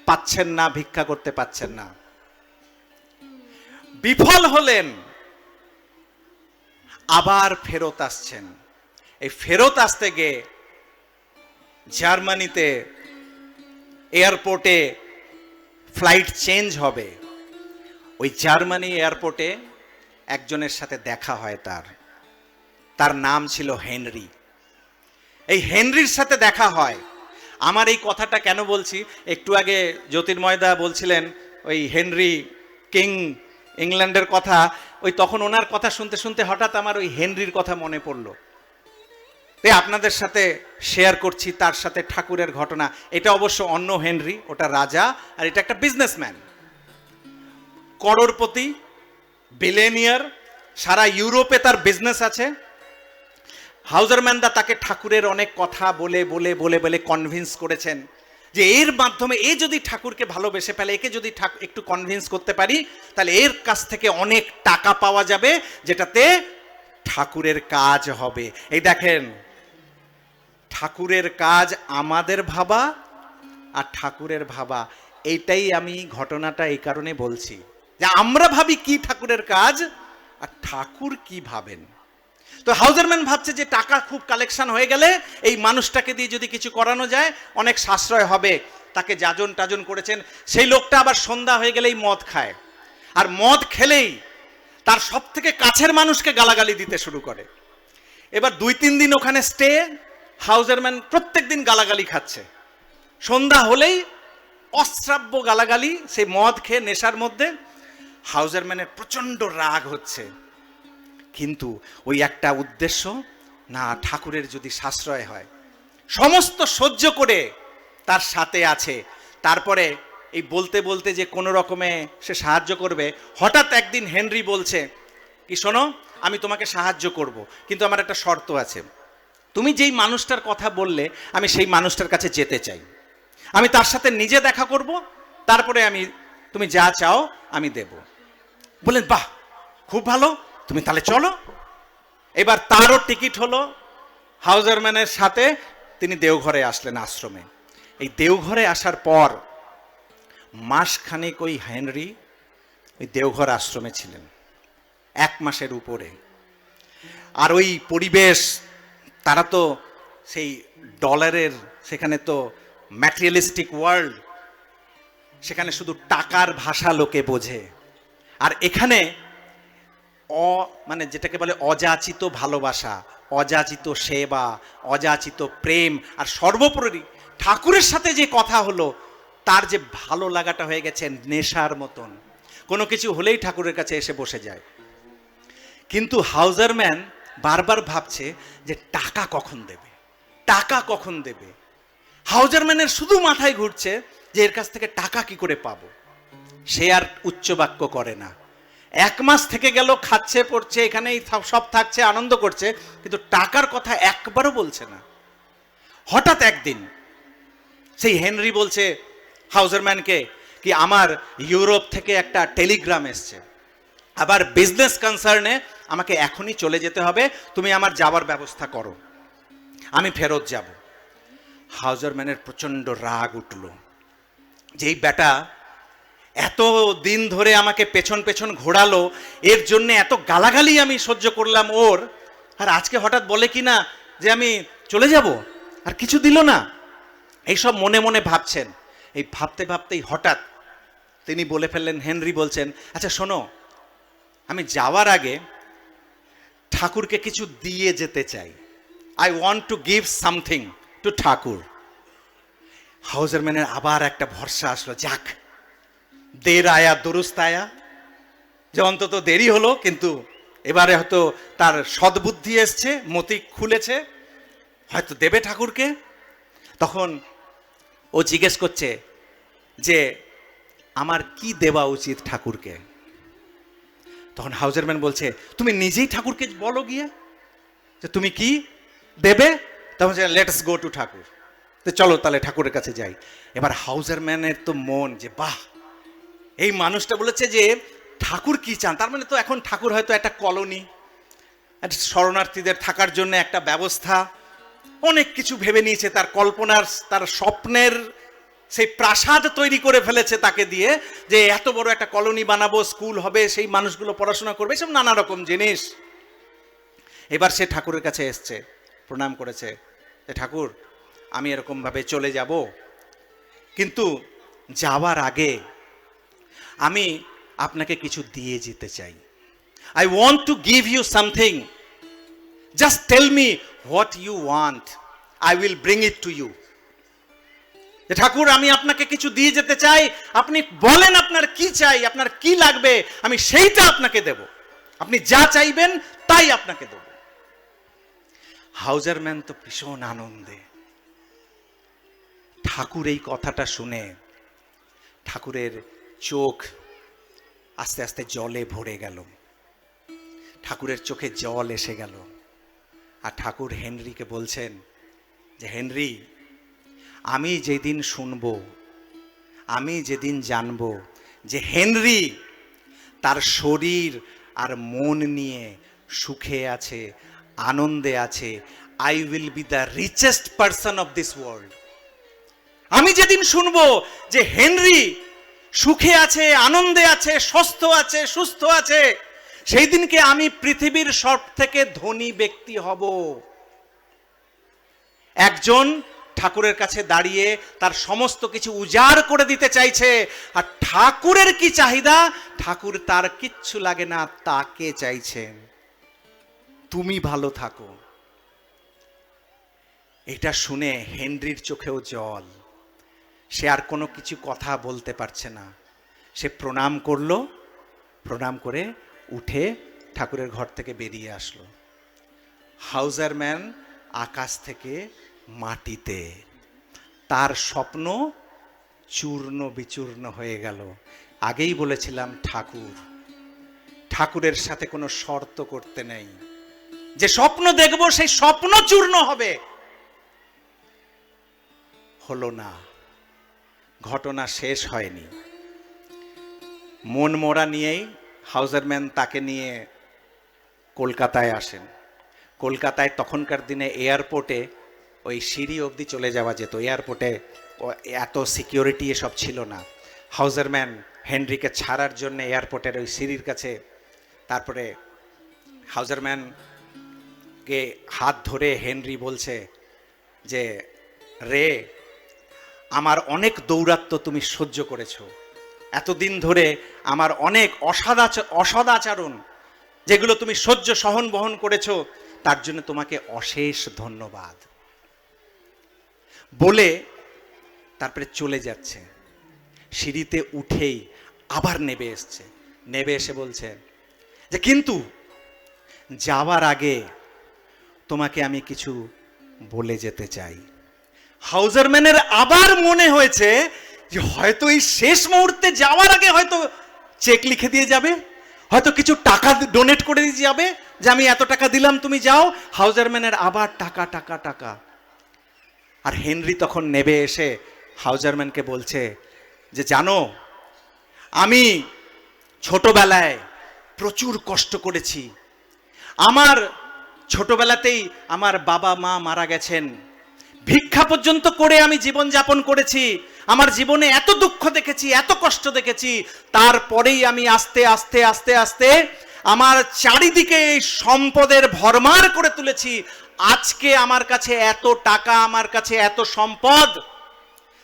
পাচ্ছেন না, ভিক্ষা করতে পাচ্ছেন না, বিফল হলেন, আবার ফেরত আসছেন। এই ফেরত আসতে গিয়ে জার্মানিতে এয়ারপোর্টে ফ্লাইট চেঞ্জ হবে। ওই জার্মানি এয়ারপোর্টে একজনের সাথে দেখা হয়, তার নাম ছিল হেনরি। এই হেনরির সাথে দেখা হয়। আমার এই কথাটা কেন বলছি, একটু আগে জ্যোতির্ময়দা বলছিলেন ওই হেনরি কিং ইংল্যান্ডের কথা, ওই তখন ওনার কথা শুনতে শুনতে হঠাৎ আমার ওই হেনরির কথা মনে পড়লো। তাই আপনাদের সাথে শেয়ার করছি তার সাথে ঠাকুরের ঘটনা। এটা অবশ্য অন্য হেনরি, ওটা রাজা, আর এটা একটা বিজনেসম্যান, করোড়পতি, বিলিয়নিয়ার, সারা ইউরোপে তার বিজনেস আছে। হাউজারম্যানদা তাকে ঠাকুরের অনেক কথা বলে বলে বলে বলে কনভিন্স করেছেন যে এর মাধ্যমে এ যদি ঠাকুরকে ভালোবেসে ফেলে, একে যদি একটু কনভিন্স করতে পারি, তাহলে এর কাছ থেকে অনেক টাকা পাওয়া যাবে, যেটাতে ঠাকুরের কাজ হবে। এই দেখেন, ঠাকুরের কাজ আমাদের ভাবা আর ঠাকুরের ভাবা, এইটাই আমি ঘটনাটা এই কারণে বলছি যে আমরা ভাবি কি ঠাকুরের কাজ আর ঠাকুর কি ভাবেন। তো হাউজারম্যান ভাবছে যে টাকা খুব কালেকশন হয়ে গেলে এই মানুষটাকে দিয়ে যদি কিছু করানো যায় অনেক সাশ্রয় হবে। তাকে যাজন টাজন করেছেন। সেই লোকটা আবার সন্ধ্যা হয়ে গেলেই মদ খায়, আর মদ খেলেই তার সব থেকে কাছের মানুষকে গালাগালি দিতে শুরু করে। এবার 2-3 দিন ওখানে স্টে, হাউজারম্যান প্রত্যেক দিন গালাগালি খাচ্ছে। সন্ধ্যা হলেই অশ্রাব্য গালাগালি, সেই মদ খেয়ে নেশার মধ্যে। হাউজারম্যানের প্রচন্ড রাগ হচ্ছে, কিন্তু ওই একটা উদ্দেশ্য, না ঠাকুরের যদি সাশ্রয় হয়। সমস্ত সহ্য করে তার সাথে আছে। তারপরে এই বলতে বলতে যে কোনো রকমে সে সাহায্য করবে, হঠাৎ একদিন হেনরি বলছে কি, শোনো, আমি তোমাকে সাহায্য করব, কিন্তু আমার একটা শর্ত আছে। তুমি যেই মানুষটার কথা বললে, আমি সেই মানুষটার কাছে যেতে চাই, আমি তার সাথে নিজে দেখা করব, তারপরে তুমি যা চাও আমি দেব। বললেন, বাহ, খুব ভালো, তুমি তাহলে চলো। এবার তারও টিকিট হলো হাউজারম্যানের সাথে। তিনি দেওঘরে আসলেন, আশ্রমে। এই দেওঘরে আসার পর মাসখানেক ওই হেনরি ওই দেওঘর আশ্রমে ছিলেন, 1 মাসের উপরে। আর ওই পরিবেশ, তারা তো সেই ডলারের, সেখানে তো ম্যাটেরিয়ালিস্টিক ওয়ার্ল্ড, সেখানে শুধু টাকার ভাষা লোকে বোঝে। আর এখানে মানে যেটাকে বলে অযাচিত ভালোবাসা, অযাচিত সেবা, অযাচিত প্রেম, আর সর্বোপরি ঠাকুরের সাথে যে কথা হলো, তার যে ভালো লাগাটা হয়ে গেছে নেশার মতন। কোনো কিছু হলেই ঠাকুরের কাছে এসে বসে যায়। কিন্তু হাউজারম্যান বারবার ভাবছে যে টাকা কখন দেবে, টাকা কখন দেবে। হাউজারম্যানের শুধু মাথায় ঘুরছে যে এর কাছ থেকে টাকা কি করে পাবো। সে আর উচ্চ বাক্য করে না। 1 মাস থেকে গেল, খাচ্ছে পড়ছে, এখানেই সব থাকছে, আনন্দ করছে, কিন্তু টাকার কথা একবারও বলছে না। হঠাৎ একদিন সেই হেনরি বলছে হাউজারম্যানকে কি, আমার ইউরোপ থেকে একটা টেলিগ্রাম এসছে, আবার বিজনেস কনসার্নে আমাকে এখনই চলে যেতে হবে, তুমি আমার যাওয়ার ব্যবস্থা করো, আমি ফেরত যাব। হাউজারম্যানের প্রচন্ড রাগ উঠল, যেই বেটা এত দিন ধরে আমাকে পেছন পেছন ঘোরালো, এর জন্য এত গালাগালি আমি সহ্য করলাম ওর, আর আজকে হঠাৎ বলে কি না যে আমি চলে যাব, আর কিছু দিল না। এইসব মনে মনে ভাবছেন। এই ভাবতে ভাবতেই হঠাৎ তিনি বলে ফেললেন, হেনরি বলছেন, আচ্ছা শোনো, আমি যাওয়ার আগে ঠাকুরকে কিছু দিয়ে যেতে চাই, I want to give something to Thakur. হাউজারম্যানের আবার একটা ভরসা আসলো, যাক, দের আয়া দুরুস্ত আয়া, যে অন্তত দেরি হলো, কিন্তু এবারে হয়তো তার সদ্বুদ্ধি এসছে, মতি খুলেছে, হয়তো দেবে ঠাকুরকে। তখন ও জিজ্ঞেস করছে যে আমার কি দেওয়া উচিত ঠাকুরকে। তখন হাউজারম্যান বলছে, তুমি নিজেই ঠাকুরকে বলো গিয়ে যে তুমি কি দেবে। তখন লেটস গো টু ঠাকুর, তো চলো তাহলে ঠাকুরের কাছে যাই। এবার হাউজারম্যানের তো মন যে বাহ, এই মানুষটা বলেছে যে ঠাকুর কি চান, তার মানে তো এখন ঠাকুর হয়তো একটা কলোনি, শরণার্থীদের থাকার জন্য একটা ব্যবস্থা, অনেক কিছু ভেবে নিয়েছে। তার কল্পনার, তার স্বপ্নের সেই প্রাসাদ তৈরি করে ফেলেছে তাকে দিয়ে, যে এত বড় একটা কলোনি বানাবো, স্কুল হবে, সেই মানুষগুলো পড়াশোনা করবে, সব নানা রকম জিনিস। এবার সে ঠাকুরের কাছে এসছে, প্রণাম করেছে যে ঠাকুর আমি এরকমভাবে চলে যাব, কিন্তু যাওয়ার আগে আমি আপনাকে কিছু দিয়ে যেতে চাই। I want to give you something. Just tell me what you want. I will bring it to you. যে ঠাকুর আমি আপনাকে কিছু দিয়ে যেতে চাই, আপনি বলেন আপনার কি চাই, আপনার কি লাগবে, আমি সেইটা আপনাকে দেব। আপনি যা চাইবেন তাই আপনাকে দেব। হাউজারম্যান তো ভীষণ আনন্দে। ঠাকুর এই কথাটা শুনে ঠাকুরের চোখ আস্তে আস্তে জলে ভরে গেল, ঠাকুরের চোখে জল এসে গেল। আর ঠাকুর হেনরিকে বলছেন যে হেনরি, আমি যেদিন শুনবো, আমি যেদিন জানবো যে হেনরি তার শরীর আর মন নিয়ে সুখে আছে, আনন্দে আছে, I will be the richest person of this world. আমি যেদিন শুনবো যে হেনরি সুখে আছে, আনন্দে আছে, সুস্থ আছে, সুস্থ আছে, সেই দিনকে আমি পৃথিবীর সব থেকে ধনী ব্যক্তি হব। একজন ঠাকুরের কাছে দাঁড়িয়ে তার সমস্ত কিছু উজাড় করে দিতে চাইছে, আর ঠাকুরের কি চাহিদা, ঠাকুর তার কিচ্ছু লাগে না, তাকে চাইছেন তুমি ভালো থাকো। এটা শুনে হেনরির চোখেও জল, সে আর কোনো কিছু কথা বলতে পারছে না। সে প্রণাম করলো, প্রণাম করে উঠে ঠাকুরের ঘর থেকে বেরিয়ে আসলো। হাউজারম্যান আকাশ থেকে মাটিতে, তার স্বপ্ন চূর্ণ বিচূর্ণ হয়ে গেল। আগেই বলেছিলাম ঠাকুরের সাথে কোনো শর্ত করতে নেই, যে স্বপ্ন দেখব সেই স্বপ্ন চূর্ণ হবে। হলো না, ঘটনা শেষ হয়নি। মন মোড়া নিয়েই হাউজারম্যান তাকে নিয়ে কলকাতায় আসেন। কলকাতায় তখনকার দিনে এয়ারপোর্টে ওই সিঁড়ি অবধি চলে যাওয়া যেত, এয়ারপোর্টে এত সিকিউরিটি এসব ছিল না। হাউজারম্যান হেনরিকে ছাড়ার জন্য এয়ারপোর্টের ওই সিঁড়ির কাছে, তারপরে হাউজারম্যানকে হাত ধরে হেনরি বলছে যে রে, আমার অনেক দৌরাত্ম্য তুমি সহ্য করেছো, এতদিন ধরে আমার অনেক অসদাচরণ যেগুলো তুমি সহ্য সহন বহন করেছো, তার জন্য তোমাকে অশেষ ধন্যবাদ বলে তারপরে চলে যাচ্ছে। সিঁড়িতে উঠেই আবার নেমে এসছে, নেমে এসে বলছে যে কিন্তু যাওয়ার আগে তোমাকে আমি কিছু বলে যেতে চাই। হাউজারম্যানের আবার মনে হয়েছে যে হয়তো এই শেষ মুহূর্তে যাওয়ার আগে হয়তো চেক লিখে দিয়ে যাবে, হয়তো কিছু টাকা ডোনেট করে দিয়ে যাবে, যে আমি এত টাকা দিলাম তুমি যাও। হাউজারম্যানের আবার টাকা টাকা টাকা। আর হেনরি তখন নেমে এসে হাউজারম্যানকে বলছে যে জানো, আমি ছোটবেলায় প্রচুর কষ্ট করেছি, আমার ছোটবেলাতেই আমার বাবা মা মারা গেছেন, ভিক্ষা পর্যন্ত করে আমি জীবন যাপন করেছি, আমার জীবনে এত দুঃখ দেখেছি, এত কষ্ট দেখেছি, তারপরেই আমি আস্তে আস্তে আস্তে আস্তে আমার চারিদিকে এই সম্পদের ভরমার করে তুলেছি। আজকে আমার কাছে এত টাকা, আমার কাছে এত সম্পদ,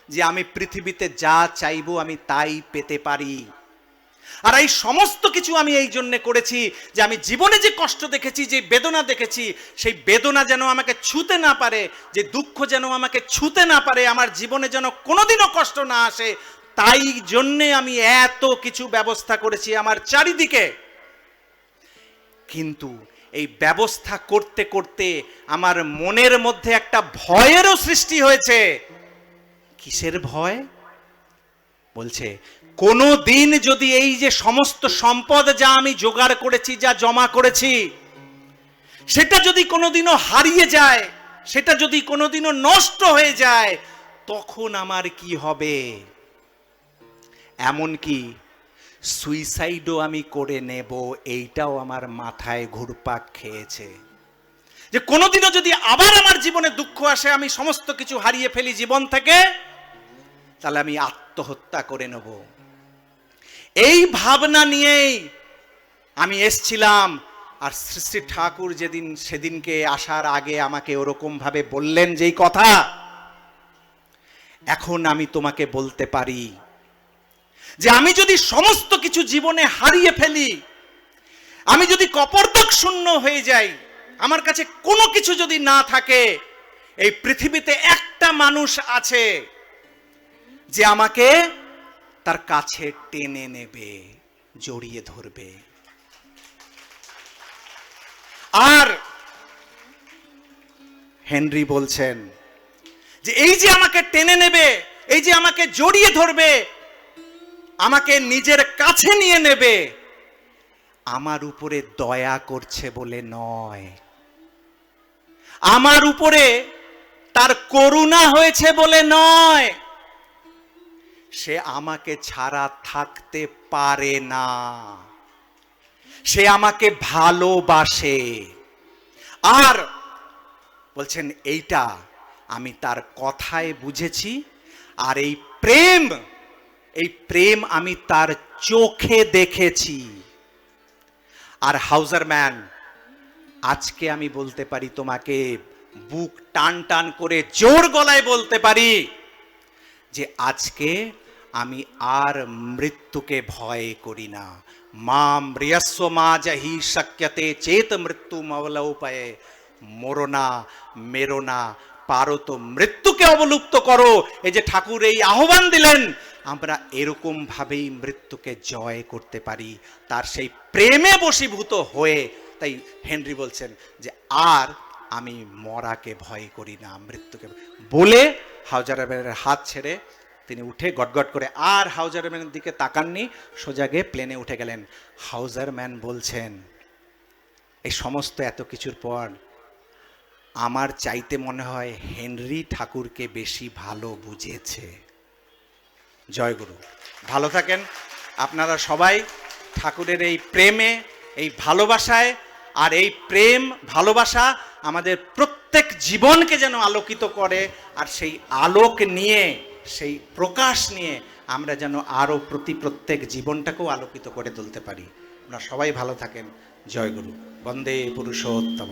যে আমি পৃথিবীতে যা চাইবো আমি তাই পেতে পারি। আর এই সমস্ত কিছু আমি এই জন্য করেছি যে আমি জীবনে যে কষ্ট দেখেছি, যে বেদনা দেখেছি, সেই বেদনা যেন আমাকে ছুঁতে না পারে, যে দুঃখ যেন আমাকে ছুঁতে না পারে, আমার জীবনে যেন কোনোদিনও কষ্ট না আসে, তাই জন্যে আমি এত কিছু ব্যবস্থা করেছি আমার চারিদিকে। কিন্তু এই ব্যবস্থা করতে করতে আমার মনের মধ্যে একটা ভয়েরও সৃষ্টি হয়েছে। কিসের ভয়? বলছে কোনো দিন যদি এই যে সমস্ত সম্পদ যা আমি জোগাড় করেছি, যা জমা করেছি, সেটা যদি কোনোদিনও হারিয়ে যায়, সেটা যদি কোনোদিনও নষ্ট হয়ে যায়, তখন আমার কি হবে? এমনকি সুইসাইডও আমি করে নেব, এইটাও আমার মাথায় ঘুরপাক খেয়েছে। যে কোনোদিনও যদি আবার আমার জীবনে দুঃখ আসে, আমি সমস্ত কিছু হারিয়ে ফেলি জীবন থেকে, তাহলে আমি আত্মহত্যা করে নেব। এই ভাবনা নিয়েই আমি এসছিলাম। আর শ্রী শ্রী ঠাকুর সেদিনকে আসার আগে আমাকে ওরকম ভাবে বললেন যেই কথা, এখন আমি তোমাকে বলতে পারি যে আমি যদি সমস্ত কিছু জীবনে হারিয়ে ফেলি, আমি যদি কপর্দক শূন্য হয়ে যাই, আমার কাছে কোনো কিছু যদি না থাকে, এই পৃথিবীতে একটা মানুষ আছে যে আমাকে তার কাছে টেনে নেবে, জড়িয়ে ধরবে। আর হেনরি বলছেন যে এই যে আমাকে টেনে নেবে, এই যে আমাকে জড়িয়ে ধরবে, আমাকে নিজের কাছে নিয়ে নেবে, আমার উপরে দয়া করছে বলে নয়, আমার উপরে তার করুণা হয়েছে বলে নয়, সে আমাকে ছাড়া থাকতে পারে না, সে আমাকে ভালোবাসে। আর বলছেন এইটা আমি তার কথায় বুঝেছি, আর এই প্রেম আমি তার চোখে দেখেছি। আর হাউজারম্যান, আজকে আমি বলতে পারি তোমাকে, বুক টান টান করে জোর গলায় বলতে পারি যে আজকে আমি আর মৃত্যুকে ভয় করি না। মাম রিয়স্ব মা জহি শক্যতে চেত মৃত্যু মবলৌপয়ে মরোনা মেরোনা পারো তো মৃত্যুকে অবলুপ্ত করো। এই যে ঠাকুর এই আহ্বান দিলেন, আমরা এরকম ভাবেই মৃত্যুকে জয় করতে পারি, তার সেই প্রেমে বশীভূত হয়ে। তাই হেনরি বলছেন যে আর আমি মরাকে ভয় করি না, মৃত্যুকে। বলে হাউজারম্যানের হাত ছেড়ে তিনি উঠে গটগট করে আর হাউজারম্যানের দিকে তাকাননি, সোজা গিয়ে প্লেনে উঠে গেলেন। হাউজারম্যান বলছেন এই সমস্ত এত কিছুর পর আমার চাইতে মনে হয় হেনরি ঠাকুরকে বেশি ভালো বুঝেছে। জয়গুরু, ভালো থাকেন আপনারা সবাই ঠাকুরের এই প্রেমে, এই ভালোবাসায়। আর এই প্রেম ভালোবাসা আমাদের প্রত্যেক জীবনকে যেন আলোকিত করে, আর সেই আলোক নিয়ে, সেই প্রকাশ নিয়ে আমরা যেন আরও প্রত্যেক জীবনটাকেও আলোকিত করে তুলতে পারি। আপনারা সবাই ভালো থাকেন। জয়গুরু। বন্দে পুরুষোত্তম।